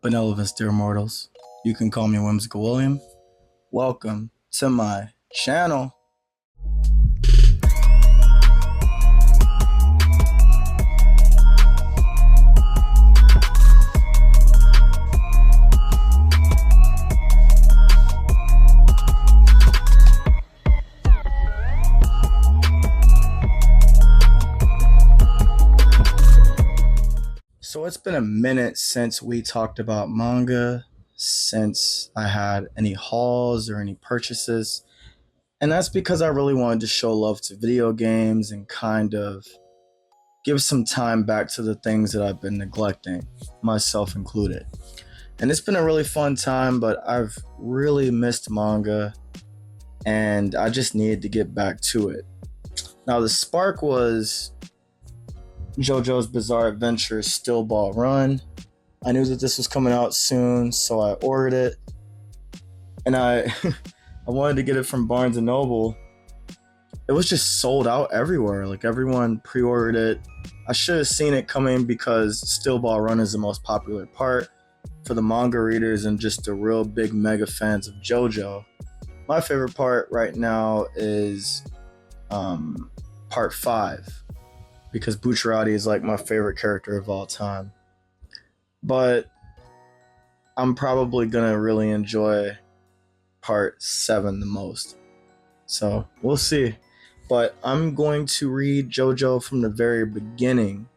Benevolence, dear mortals. You can call me Whimsical William. Welcome to my channel. So it's been a minute since we talked about manga, since I had any hauls or any purchases. And that's because I really wanted to show love to video games and kind of give some time back to the things that I've been neglecting, myself included. And it's been a really fun time, but I've really missed manga and I just needed to get back to it. Now, the spark was JoJo's Bizarre Adventure Still Ball Run. I knew that this was coming out soon, so I ordered it. And I I wanted to get it from Barnes and Noble. It was just sold out everywhere. Like everyone pre-ordered it. I should have seen it coming because Still Ball Run is the most popular part for the manga readers and just the real big mega fans of JoJo. My favorite part right now is part 5 because Bucciarati is like my favorite character of all time. But I'm probably gonna really enjoy part 7 the most. So we'll see. But I'm going to read JoJo from the very beginning,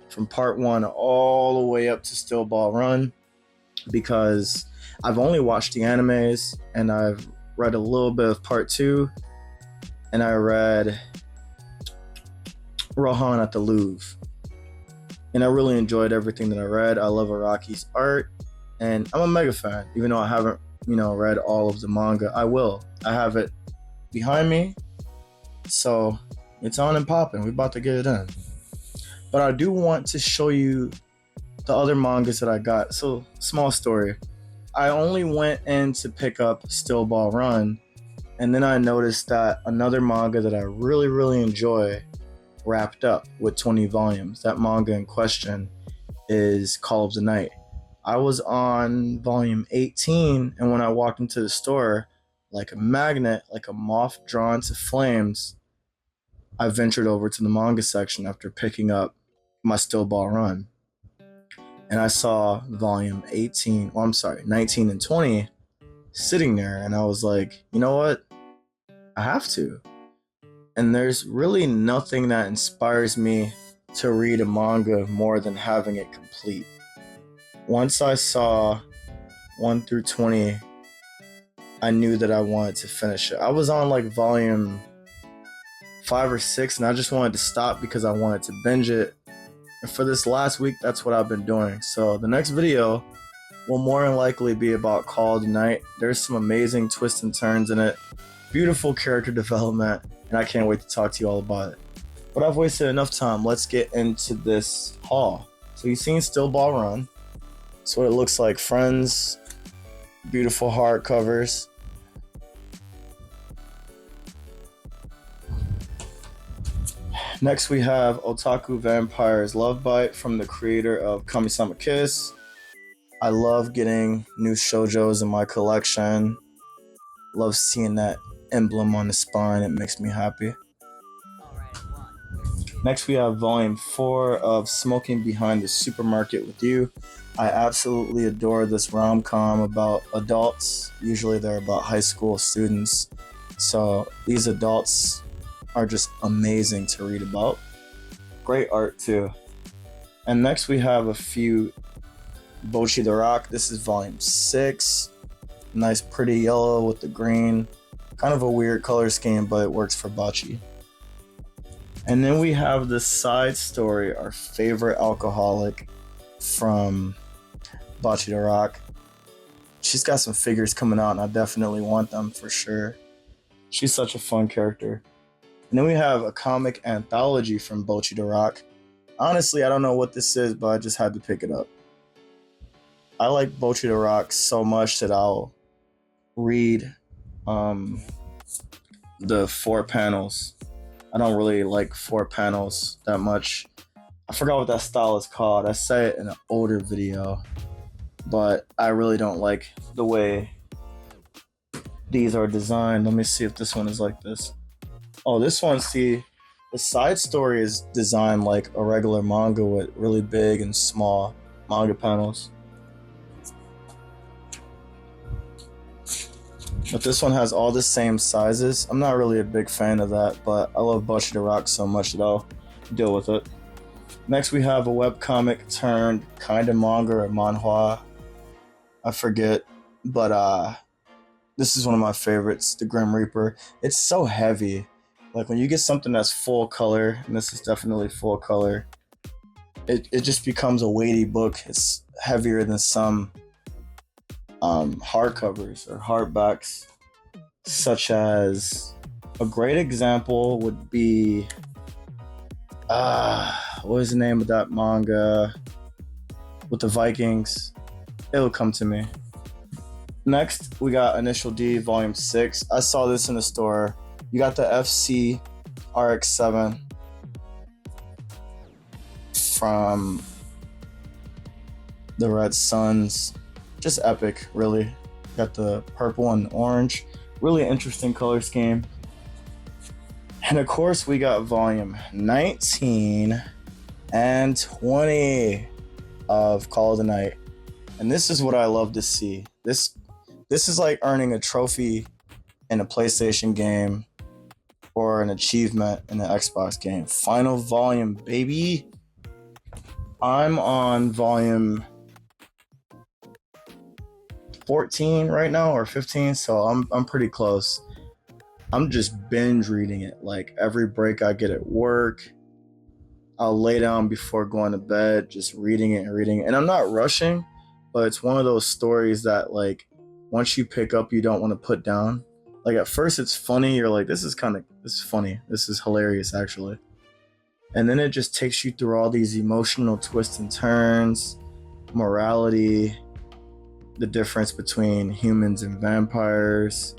from part 1 all the way up to Still Ball Run, because I've only watched the animes and I've read a little bit of part 2, and I read Rohan at the Louvre. And I really enjoyed everything that I read. I love Araki's art, and I'm a mega fan, even though I haven't, read all of the manga. I will. I have it behind me, so it's on and popping. We're about to get it in. But I do want to show you the other mangas that I got. So, small story. I only went in to pick up Still Ball Run, and then I noticed that another manga that I really, really enjoy wrapped up with 20 volumes. That manga in question is Call of the Night. I was on volume 18, and when I walked into the store, like a magnet, like a moth drawn to flames, I ventured over to the manga section after picking up my Still Ball Run. And I saw volume 19 and 20 sitting there, and I was like, you know what? I have to. And there's really nothing that inspires me to read a manga more than having it complete. Once I saw 1 through 20, I knew that I wanted to finish it. I was on like volume 5 or 6, and I just wanted to stop because I wanted to binge it. And for this last week, that's what I've been doing. So the next video will more than likely be about Call of the Night. There's some amazing twists and turns in it. Beautiful character development, and I can't wait to talk to you all about it. But I've wasted enough time. Let's get into this haul. So you've seen Still Ball Run. That's what it looks like. Friends, beautiful hardcovers. Next we have Otaku Vampire's Love Bite from the creator of Kami-sama Kiss. I love getting new shoujos in my collection. Love seeing that emblem on the spine. It makes me happy. Next we have volume 4 of Smoking Behind the Supermarket with You. I absolutely adore this rom-com about adults. Usually they're about high school students. So these adults are just amazing to read about. Great art too. And next we have a few Bocchi the Rock. This is volume 6. Nice pretty yellow with the green. Kind of a weird color scheme, but it works for Bocchi. And then we have the side story, our favorite alcoholic from Bocchi the Rock. She's got some figures coming out, and I definitely want them for sure. She's such a fun character. And then we have a comic anthology from Bocchi the Rock. Honestly, I don't know what this is, but I just had to pick it up. I like Bocchi the Rock so much that I'll read the 4 panels. I don't really like 4 panels that much. I forgot what that style is called. I said it in an older video. but I really don't like the way these are designed. Let me see if this one is like this. Oh, this one, see, the side story is designed like a regular manga with really big and small manga panels. But this one has all the same sizes. I'm not really a big fan of that, but I love Bocce de Rock so much that I'll deal with it. Next, we have a webcomic turned kind of manga or manhwa. I forget, but this is one of my favorites, The Grim Reaper. It's so heavy. Like when you get something that's full color, and this is definitely full color, it just becomes a weighty book. It's heavier than some hardcovers or hardbacks, such as a great example would be what is the name of that manga with the Vikings? It'll come to me. Next, we got Initial D Volume 6. I saw this in the store. You got the FC RX7 from the Red Suns. Just epic, really. Got the purple and orange. Really interesting color scheme. And of course, we got volume 19 and 20 of Call of the Night. And this is what I love to see. This is like earning a trophy in a PlayStation game or an achievement in an Xbox game. Final volume, baby. I'm on volume 14 right now or 15, so I'm pretty close. I'm just binge reading it. Like every break I get at work, I'll lay down before going to bed, just reading it and reading it. And I'm not rushing, but it's one of those stories that like once you pick up, you don't want to put down. Like at first it's funny, you're like, this is funny. This is hilarious actually. And then it just takes you through all these emotional twists and turns, morality, the difference between humans and vampires.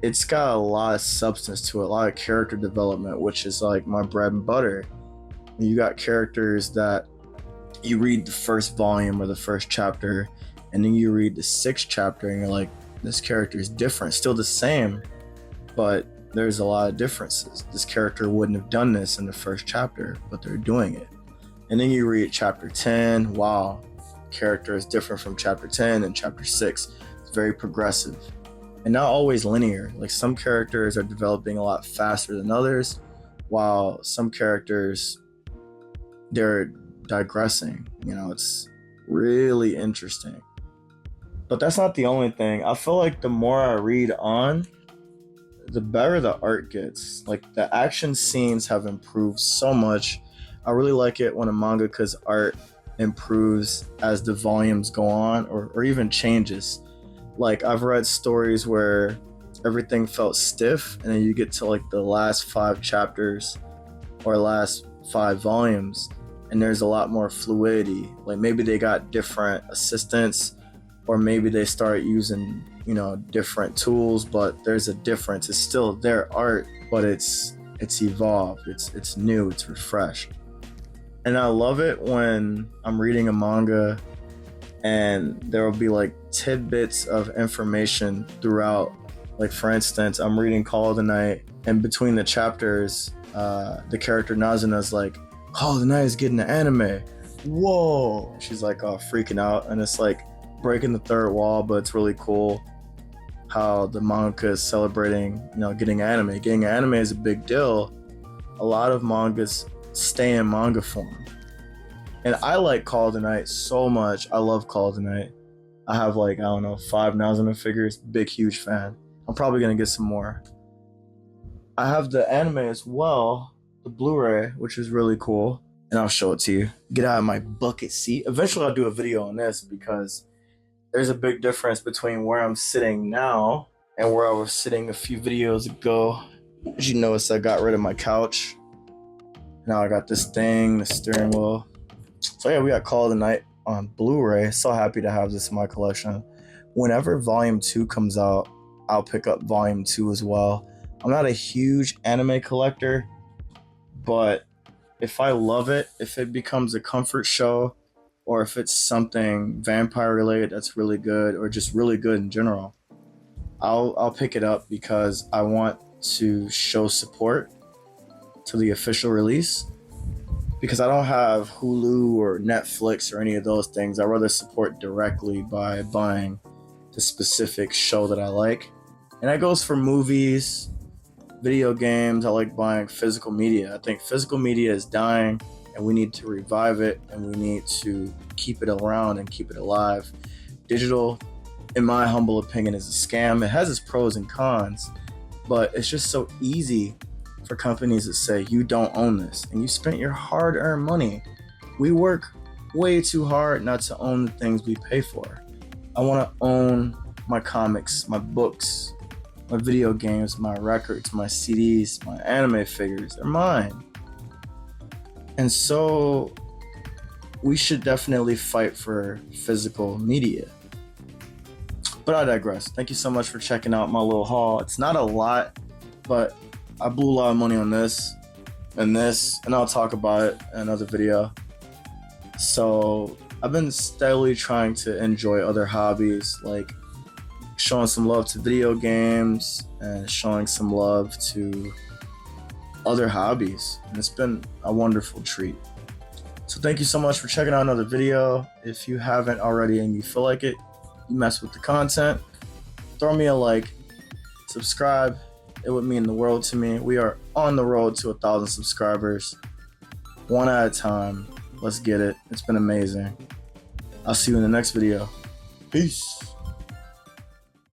It's got a lot of substance to it, a lot of character development, which is like my bread and butter. You got characters that you read the first volume or the first chapter, and then you read the sixth chapter, and you're like, this character is different, still the same, but there's a lot of differences. This character wouldn't have done this in the first chapter, but they're doing it. And then you read chapter 10, wow, character is different from chapter 10 and chapter 6. It's very progressive and not always linear. Like some characters are developing a lot faster than others, while some characters, they're digressing. You know, it's really interesting. But that's not the only thing. I feel like the more I read on, the better the art gets. Like the action scenes have improved so much. I really like it when a mangaka's art improves as the volumes go on or even changes. Like I've read stories where everything felt stiff, and then you get to like the last 5 chapters or last 5 volumes, and there's a lot more fluidity. Like maybe they got different assistants, or maybe they start using, you know, different tools, but there's a difference. It's still their art, but it's evolved, it's new, it's refreshed. And I love it when I'm reading a manga and there will be like tidbits of information throughout. Like for instance, I'm reading Call of the Night, and between the chapters, the character Nazuna's like, Call of the Night is getting an anime. Whoa! She's like freaking out, and it's like breaking the third wall, but it's really cool how the manga is celebrating, you know, getting anime. Getting anime is a big deal. A lot of mangas stay in manga form. And I like Call of the Night so much. I love Call of the Night. I have like, I don't know, 5 Nazuna figures. Big, huge fan. I'm probably going to get some more. I have the anime as well, the Blu-ray, which is really cool. And I'll show it to you. Get out of my bucket seat. Eventually I'll do a video on this because there's a big difference between where I'm sitting now and where I was sitting a few videos ago. As you notice, I got rid of my couch. Now I got this thing, the steering wheel. So yeah, we got Call of the Night on Blu-ray. So happy to have this in my collection. Whenever Volume 2 comes out, I'll pick up Volume 2 as well. I'm not a huge anime collector, but if I love it, if it becomes a comfort show, or if it's something vampire related that's really good or just really good in general, I'll pick it up because I want to show support to the official release, because I don't have Hulu or Netflix or any of those things. I rather support directly by buying the specific show that I like. And that goes for movies, video games. I like buying physical media. I think physical media is dying and we need to revive it and we need to keep it around and keep it alive. Digital, in my humble opinion, is a scam. It has its pros and cons, but it's just so easy for companies that say you don't own this and you spent your hard-earned money. We work way too hard not to own the things we pay for. I want to own my comics, my books, my video games, my records, my CDs, my anime figures. They're mine. And so we should definitely fight for physical media. But I digress. Thank you so much for checking out my little haul. It's not a lot, but I blew a lot of money on this, and I'll talk about it in another video. So I've been steadily trying to enjoy other hobbies, like showing some love to video games and showing some love to other hobbies. And it's been a wonderful treat. So thank you so much for checking out another video. If you haven't already and you feel like it, you mess with the content, throw me a like, subscribe. It would mean the world to me. We are on the road to 1,000 subscribers, one at a time. Let's get it. It's been amazing. I'll see you in the next video. Peace.